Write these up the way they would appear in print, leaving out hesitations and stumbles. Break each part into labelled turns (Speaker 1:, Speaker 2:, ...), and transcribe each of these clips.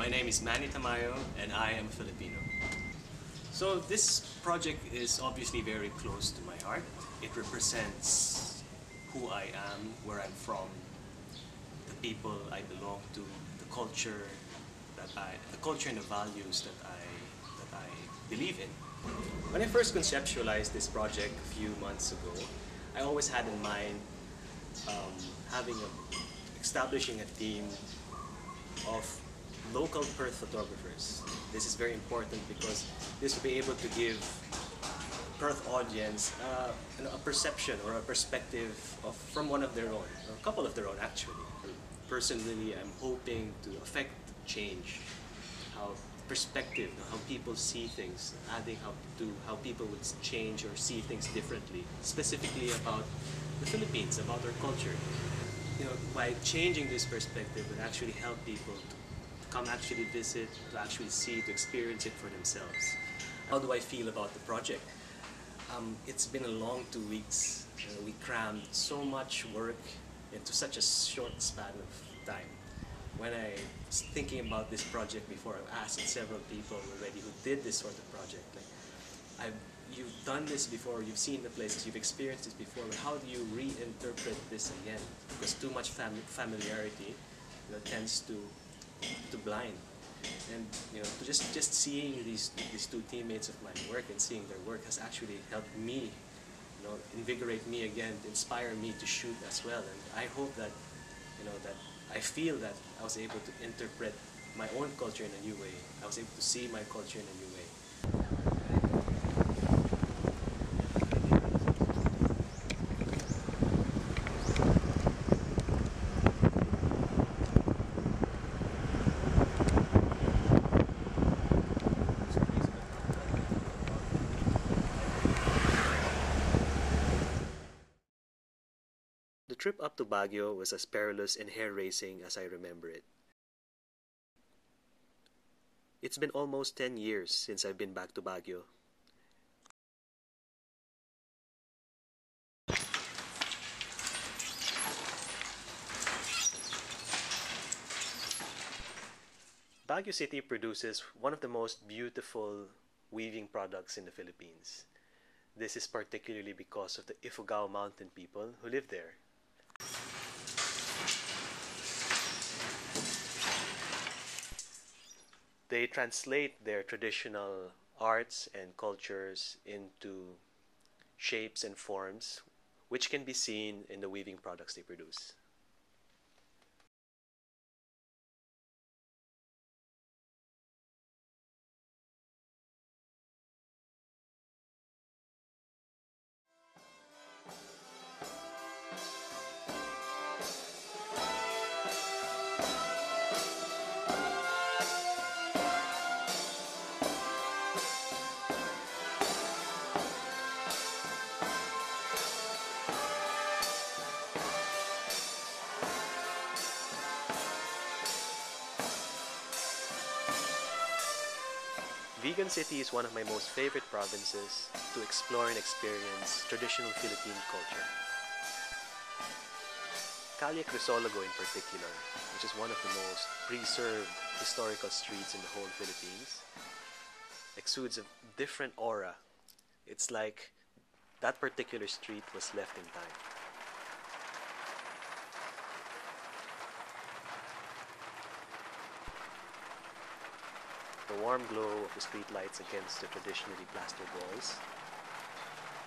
Speaker 1: My name is Manny and I am Filipino. So this project is obviously very close to my heart. It represents who I am, where I'm from, the people I belong to, the culture the culture and the values that I believe in. When I first conceptualized this project a few months ago, I always had in mind um, establishing a team of local Perth photographers. This is very important because this will be able to give Perth audience a perception or a perspective from one of their own, or a couple of their own actually. Personally, I'm hoping to affect change, how perspective, how people see things, adding how people would change or see things differently, specifically about the Philippines, about our culture. By changing this perspective, it actually help people to come actually visit, to actually see, to experience it for themselves. How do I feel about the project? It's been a long 2 weeks. We crammed so much work into such a short span of time. When I was thinking about this project before, I've asked several people already who did this sort of project. You've done this before, you've seen the places, you've experienced this before, but how do you reinterpret this again? Because too much familiarity tends to blind. And just seeing these two teammates of mine work and seeing their work has actually helped me, invigorate me again, inspire me to shoot as well. And I hope that that I feel that I was able to interpret my own culture in a new way. I was able to see my culture in a new way. The trip up to Baguio was as perilous and hair-raising as I remember it. It's been almost 10 years since I've been back to Baguio. Baguio City produces one of the most beautiful weaving products in the Philippines. This is particularly because of the Ifugao mountain people who live there. They translate their traditional arts and cultures into shapes and forms which can be seen in the weaving products they produce. Vigan City is one of my most favorite provinces to explore and experience traditional Philippine culture. Calle Crisologo in particular, which is one of the most preserved historical streets in the whole Philippines, exudes a different aura. It's like that particular street was left in time. The warm glow of the streetlights against the traditionally plastered walls,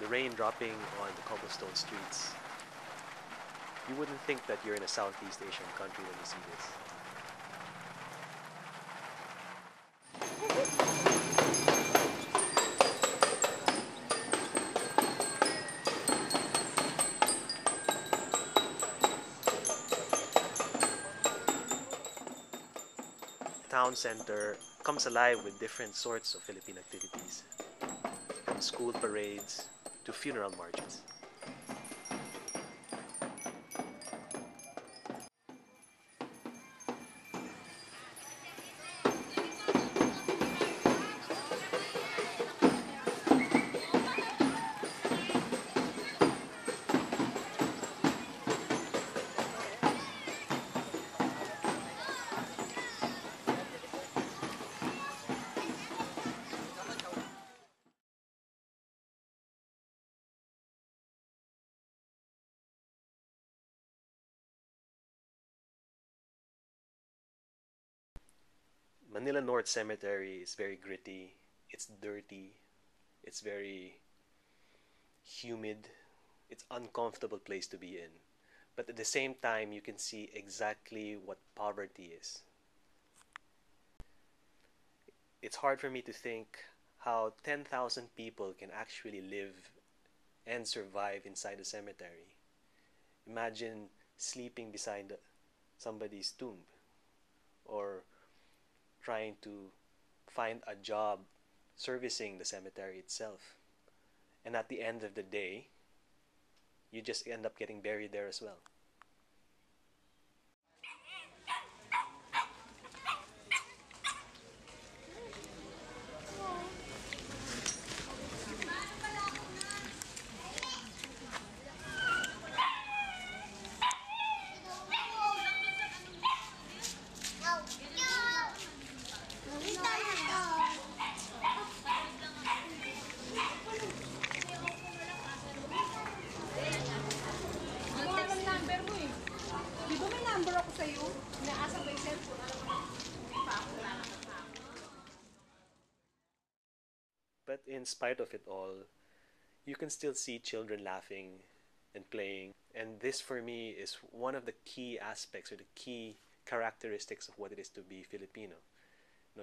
Speaker 1: the rain dropping on the cobblestone streets. You wouldn't think that you're in a Southeast Asian country when you see this. The town center comes alive with different sorts of Philippine activities, from school parades to funeral marches. Manila North Cemetery is very gritty, it's dirty, it's very humid, it's uncomfortable place to be in. But at the same time, you can see exactly what poverty is. It's hard for me to think how 10,000 people can actually live and survive inside a cemetery. Imagine sleeping beside somebody's tomb or trying to find a job servicing the cemetery itself. And at the end of the day, you just end up getting buried there as well. But in spite of it all, you can still see children laughing and playing. And this, for me, is one of the key aspects or the key characteristics of what it is to be Filipino.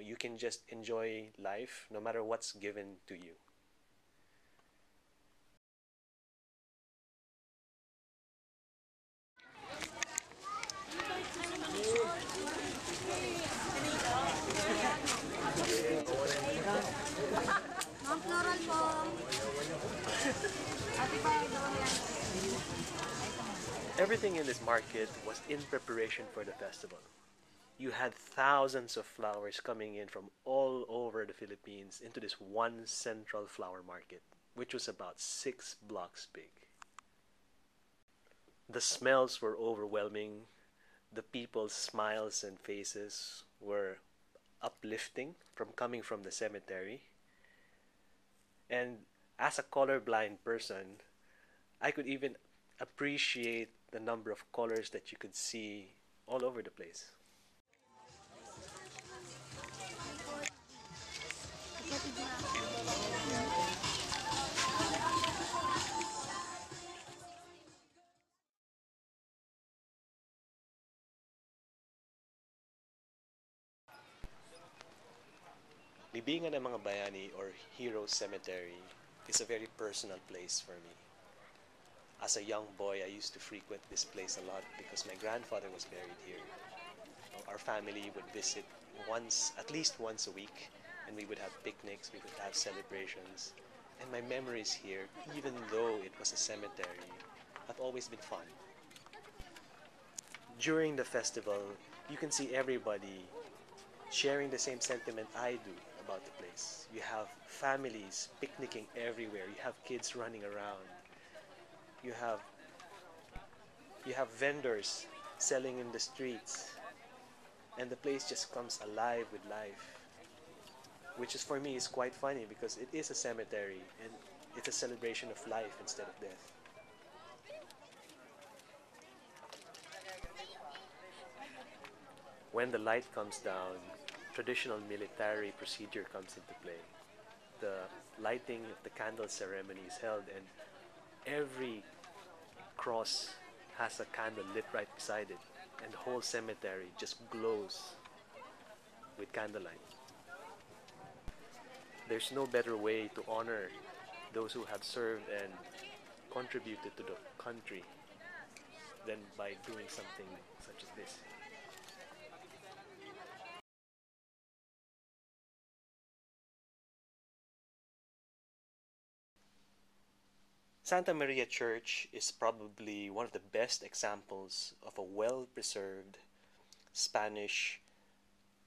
Speaker 1: You can just enjoy life no matter what's given to you.
Speaker 2: Ma'am, floral po. Ate pa,
Speaker 1: Everything in this market was in preparation for the festival. You had thousands of flowers coming in from all over the Philippines into this one central flower market, which was about 6 blocks big. The smells were overwhelming. The people's smiles and faces were uplifting from coming from the cemetery. And as a colorblind person, I could even appreciate the number of colors that you could see all over the place. Libingan ng mga bayani or Hero Cemetery is a very personal place for me. As a young boy, I used to frequent this place a lot because my grandfather was buried here. Our family would visit at least once a week, and we would have picnics, we would have celebrations. And my memories here, even though it was a cemetery, have always been fun. During the festival, you can see everybody sharing the same sentiment I do about the place. You have families picnicking everywhere. You have kids running around. You have you have vendors selling in the streets, and the place just comes alive with life, which is for me is quite funny because it is a cemetery and it's a celebration of life instead of death. When the light comes down, traditional military procedure comes into play. The lighting of the candle ceremony is held, and every cross has a candle lit right beside it, and the whole cemetery just glows with candlelight. There's no better way to honor those who have served and contributed to the country than by doing something such as this. Santa Maria Church is probably one of the best examples of a well-preserved Spanish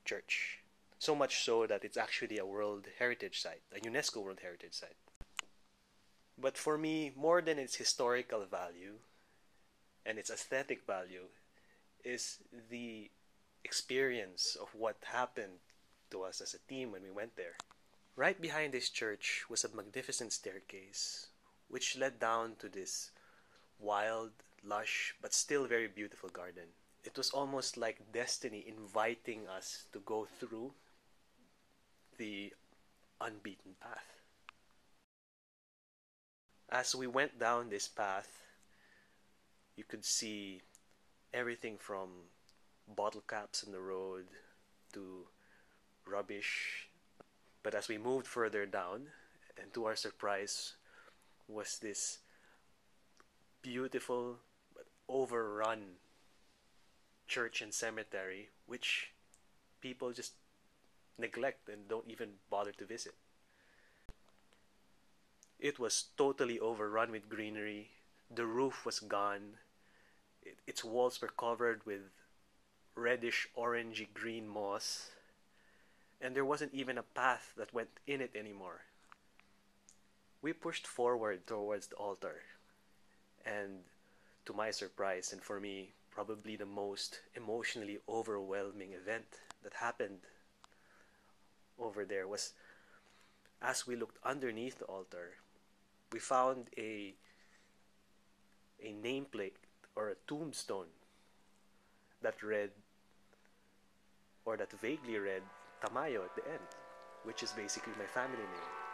Speaker 1: church. So much so that it's actually a World Heritage Site, a UNESCO World Heritage Site. But for me, more than its historical value and its aesthetic value is the experience of what happened to us as a team when we went there. Right behind this church was a magnificent staircase which led down to this wild, lush, but still very beautiful garden. It was almost like destiny inviting us to go through the unbeaten path. As we went down this path, you could see everything from bottle caps in the road to rubbish. But as we moved further down, and to our surprise, was this beautiful but overrun church and cemetery, which people just neglect and don't even bother to visit. It was totally overrun with greenery. The roof was gone. Its walls were covered with reddish orangey green moss, and there wasn't even a path that went in it anymore. We pushed forward towards the altar, and to my surprise, and for me, probably the most emotionally overwhelming event that happened over there was as we looked underneath the altar, we found a nameplate or a tombstone that read, or that vaguely read, Tamayo at the end, which is basically my family name.